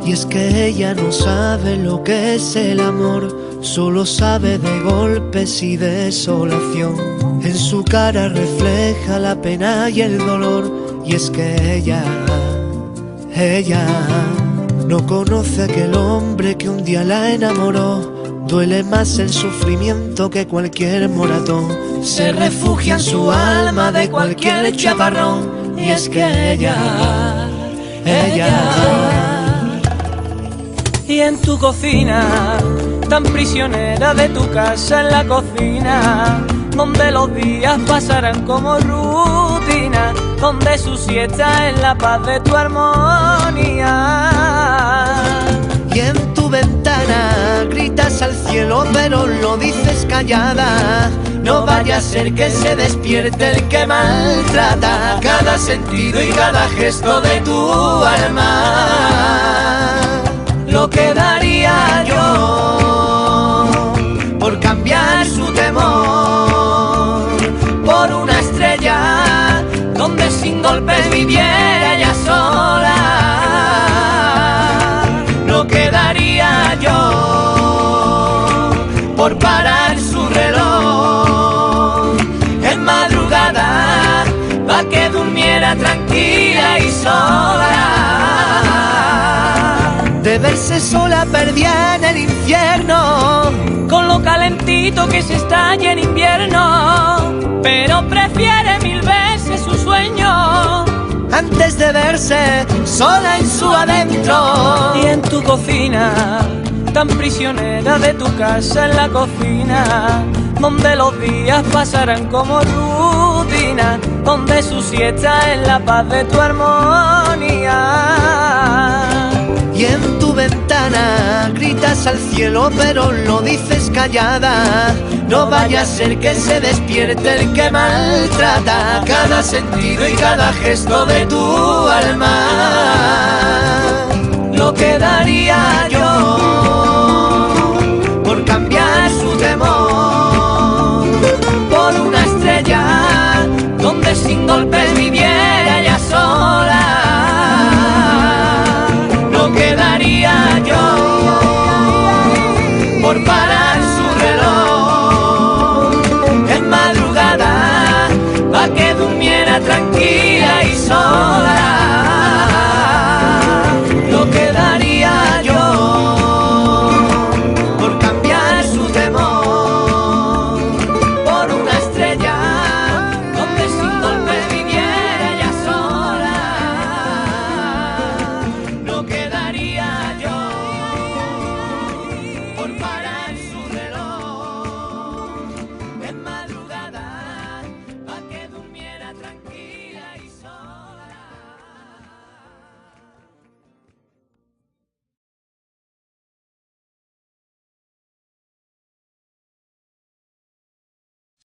Y es que ella no sabe lo que es el amor, solo sabe de golpes y desolación. En su cara refleja la pena y el dolor. Y es que ella no conoce a aquel hombre que un día la enamoró. Duele más el sufrimiento que cualquier moratón. Se refugia en su alma de cualquier chaparrón. Y es que ella Y en tu cocina, tan prisionera de tu casa en la cocina, donde los días pasarán como rutina, donde su siesta es la paz de tu armonía. Y en tu ventana gritas al cielo pero lo dices callada. No vaya a ser que se despierte el que maltrata cada sentido y cada gesto de tu alma. Lo que daría yo por cambiar su temor por una estrella donde sin golpes viviera ella sola. Lo que daría yo por parar su reloj en madrugada pa' que durmiera tranquila y sola. De verse sola perdida en el infierno, con lo calentito que se estalla en invierno, pero prefiere mil veces su sueño antes de verse sola en su adentro. Y en tu cocina, tan prisionera de tu casa en la cocina, donde los días pasarán como rutina, donde su siesta es la paz de tu armonía. Y en tu ventana gritas al cielo pero lo dices callada. No vaya a ser que se despierte el que maltrata cada sentido y cada gesto de tu alma.